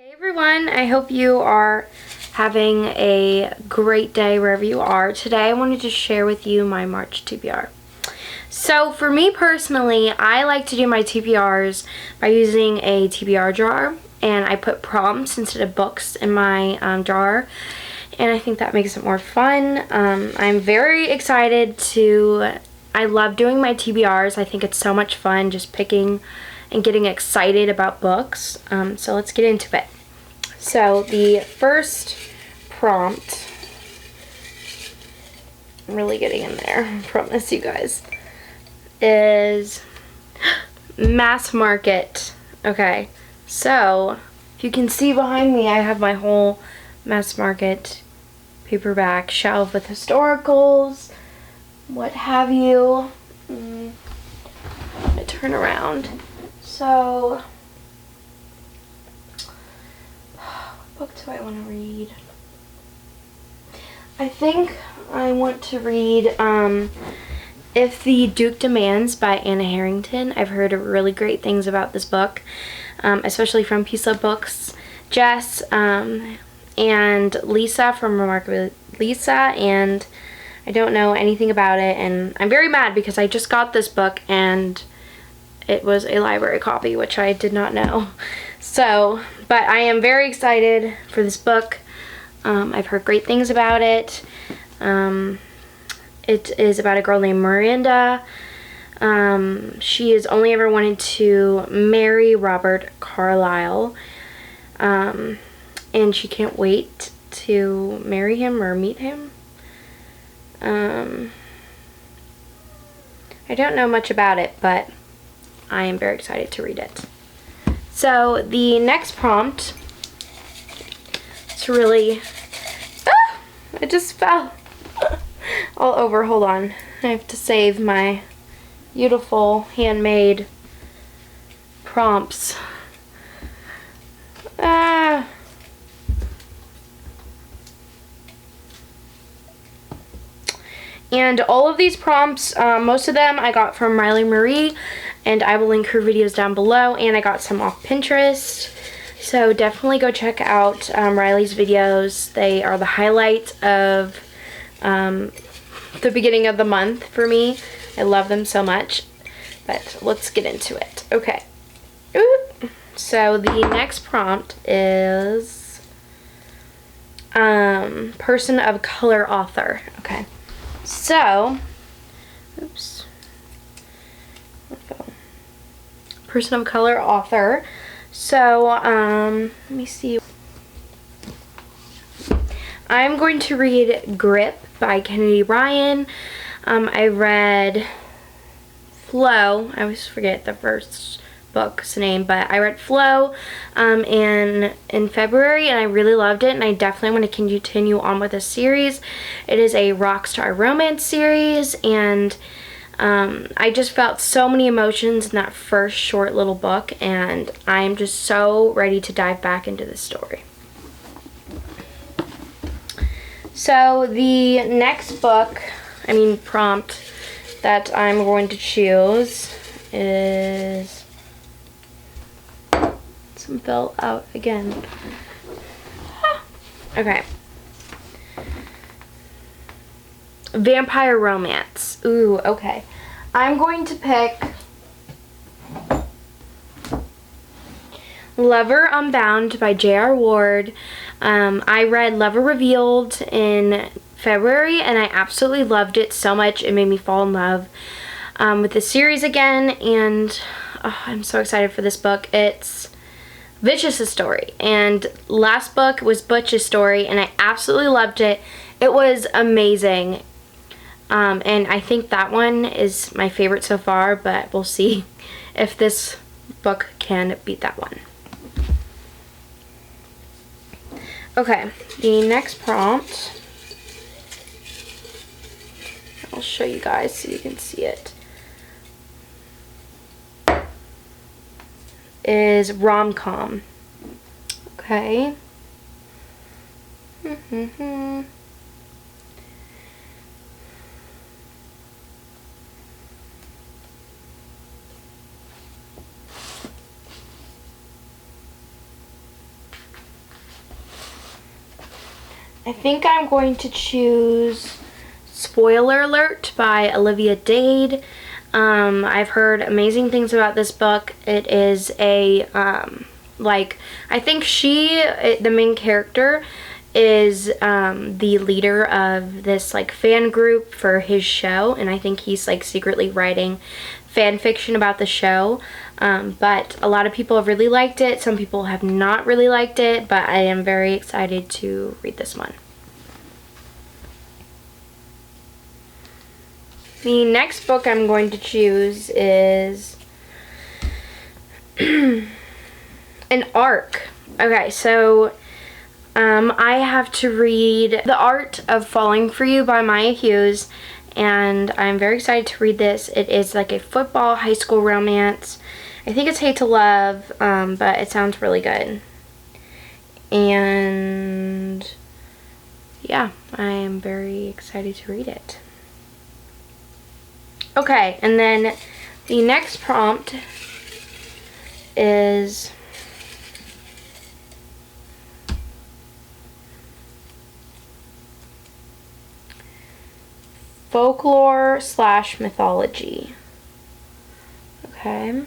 Hey everyone, I hope you are having a great day wherever you are. Today I wanted to share with you my March TBR. So for me personally, I like to do my TBRs by using a TBR jar, and I put prompts instead of books in my jar, and I think that makes it more fun. I'm very excited I love doing my TBRs. I think it's so much fun just picking and getting excited about books. So let's get into it. So the first prompt, I'm really getting in there, I promise you guys, is mass market. Okay, so if you can see behind me, I have my whole mass market paperback shelf with historicals, what have you. I'm gonna turn around. So, what book do I want to read? I think I want to read If the Duke Demands by Anna Harrington. I've heard really great things about this book, especially from Peace Love Books. Jess and Lisa from Remarkable Lisa, and I don't know anything about it, and I'm very mad because I just got this book and it was a library copy, which I did not know. So, but I am very excited for this book. I've heard great things about it. It is about a girl named Miranda. She has only ever wanted to marry Robert Carlyle, and she can't wait to marry him or meet him. I don't know much about it, but I am very excited to read it. So the next prompt, it's really, it just fell all over. Hold on, I have to save my beautiful handmade prompts. And all of these prompts, most of them I got from Riley Marie, and I will link her videos down below, and I got some off Pinterest. So definitely go check out Riley's videos. They are the highlight of the beginning of the month for me. I love them so much. But let's get into it. Okay. So the next prompt is person of color author. Okay. So, oops. Person of color author. So, let me see. I'm going to read Grip by Kennedy Ryan. I read Flow. I always forget the first book's name, but I read Flow in February, and I really loved it, and I definitely want to continue on with this series. It is a rockstar romance series, and I just felt so many emotions in that first short little book, and I'm just so ready to dive back into this story. So the next prompt that I'm going to choose is, some fell out again. Okay. Vampire romance. Ooh, okay. I'm going to pick Lover Unbound by J.R. Ward. I read Lover Revealed in February, and I absolutely loved it so much. It made me fall in love with the series again, and I'm so excited for this book. It's Vicious' story, and last book was Butch's story, and I absolutely loved it. It was amazing, and I think that one is my favorite so far, but we'll see if this book can beat that one. Okay, the next prompt, I'll show you guys so you can see it, is rom-com. Okay. I think I'm going to choose Spoiler Alert by Olivia Dade. I've heard amazing things about this book. It is a, I think the main character, is the leader of this like fan group for his show, and I think he's like secretly writing fan fiction about the show. But a lot of people have really liked it. Some people have not really liked it, but I am very excited to read this one. The next book I'm going to choose is an ARC. Okay, so I have to read The Art of Falling for You by Maya Hughes, and I'm very excited to read this. It is like a football high school romance. I think it's Hate to Love, but it sounds really good. And yeah, I am very excited to read it. Okay, and then the next prompt is folklore/mythology. Okay.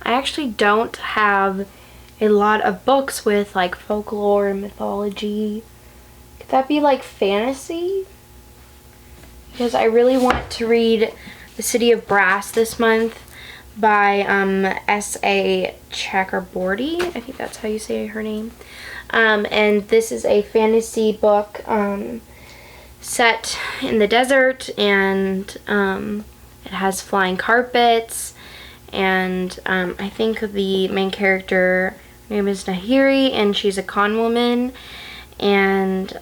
I actually don't have a lot of books with like folklore and mythology. Could that be like fantasy? Because I really want to read The City of Brass this month by S.A. Chakraborty. I think that's how you say her name. And this is a fantasy book set in the desert, and it has flying carpets, and I think the main character, her name is Nahiri, and she's a con woman, and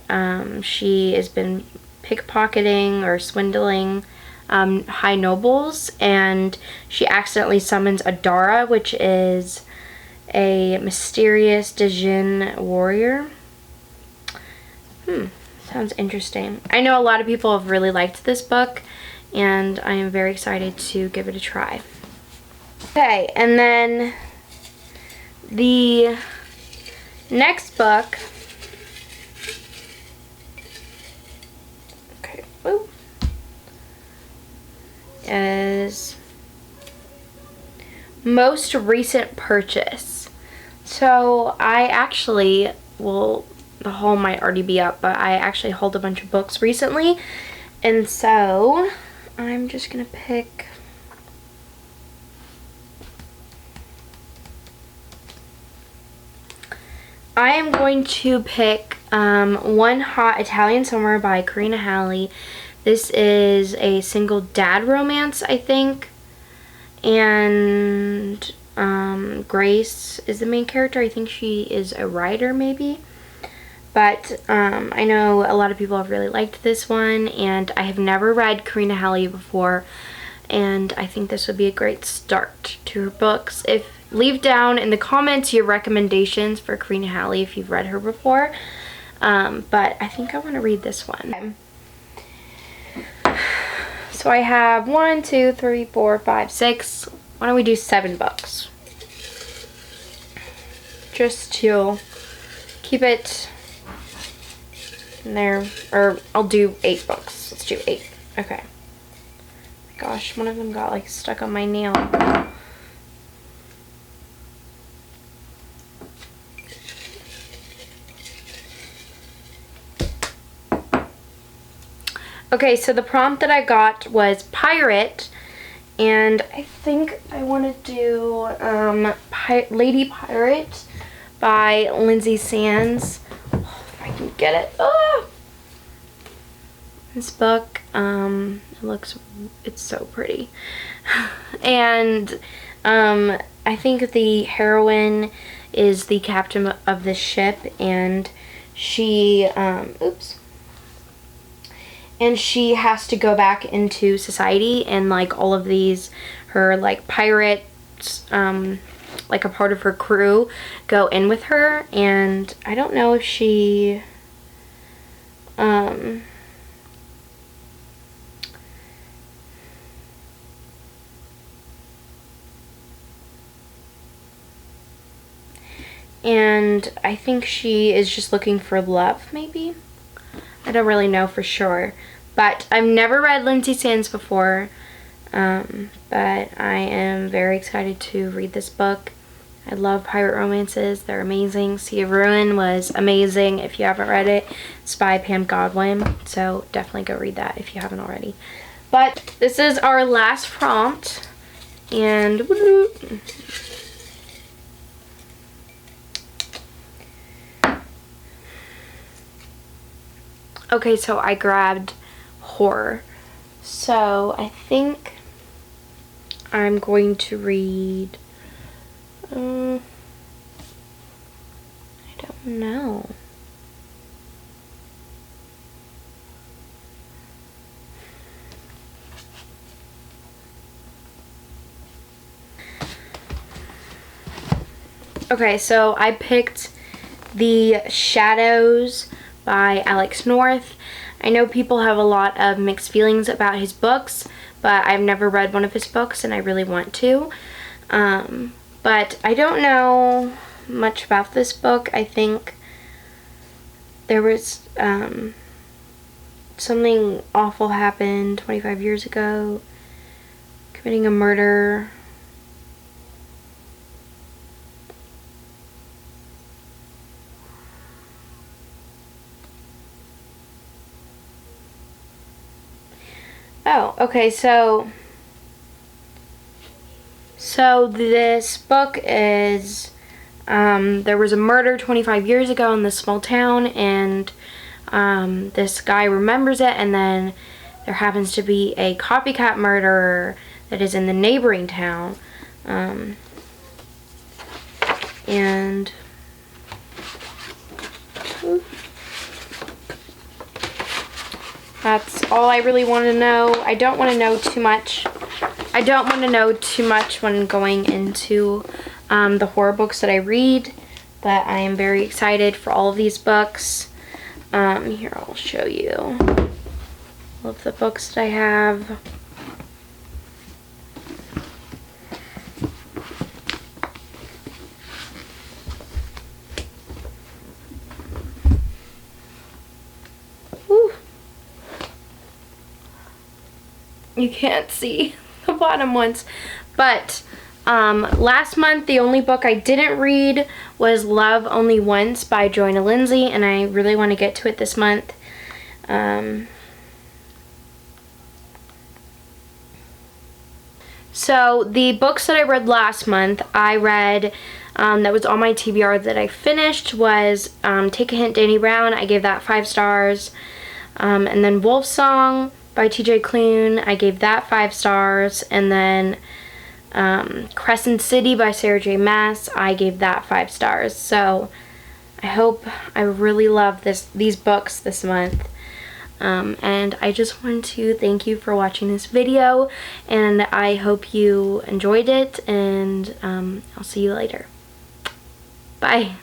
she has been pickpocketing or swindling high nobles, and she accidentally summons Adara, which is a mysterious Djinn warrior. Sounds interesting. I know a lot of people have really liked this book, and I am very excited to give it a try. Okay, and then the next book, is Most Recent Purchase. So I actually, well, the haul might already be up, but I actually hauled a bunch of books recently, and so I'm just gonna pick I am going to pick One Hot Italian Summer by Karina Halley. This is a single dad romance, I think, and Grace is the main character. I think she is a writer, maybe. But I know a lot of people have really liked this one, and I have never read Karina Halley before, and I think this would be a great start to her books. Leave down in the comments your recommendations for Karina Halley if you've read her before, but I think I want to read this one. So I have 1, 2, 3, 4, 5, 6. Why don't we do 7 books? Just to keep it in there. Or I'll do 8 books. Let's do 8. Okay. Oh my gosh, one of them got like stuck on my nail. Okay, so the prompt that I got was pirate, and I think I want to do Lady Pirate by Lindsay Sands. Oh, if I can get it. Oh! This book, it's so pretty. And I think the heroine is the captain of the ship, and she, and she has to go back into society, and like all of these, her like pirates, like a part of her crew, go in with her, and I don't know if she, and I think she is just looking for love, maybe? I don't really know for sure, but I've never read Lindsay Sands before, but I am very excited to read this book. I love pirate romances. They're amazing. Sea of Ruin was amazing. If you haven't read it, it's by Pam Godwin, so definitely go read that if you haven't already. But this is our last prompt, and okay, so I grabbed horror. So I think I'm going to read, I don't know. Okay, so I picked The Shadows by Alex North. I know people have a lot of mixed feelings about his books, but I've never read one of his books and I really want to. But I don't know much about this book. I think there was something awful happened 25 years ago, committing a murder. Oh, okay, so this book is, there was a murder 25 years ago in this small town, and this guy remembers it, and then there happens to be a copycat murderer that is in the neighboring town, and that's all I really want to know. I don't want to know too much. I don't want to know too much when going into the horror books that I read, but I am very excited for all of these books. Here, I'll show you all of the books that I have. You can't see the bottom ones, but last month the only book I didn't read was Love Only Once by Joanna Lindsey, and I really want to get to it this month. So the books that I read last month, I read, that was on my TBR that I finished, was Take a Hint, Danny Brown. I gave that 5 stars. And then Wolf Song by TJ Klune, I gave that 5 stars. And then Crescent City by Sarah J. Maas, I gave that 5 stars. So I really love these books this month. And I just want to thank you for watching this video, and I hope you enjoyed it, and I'll see you later. Bye.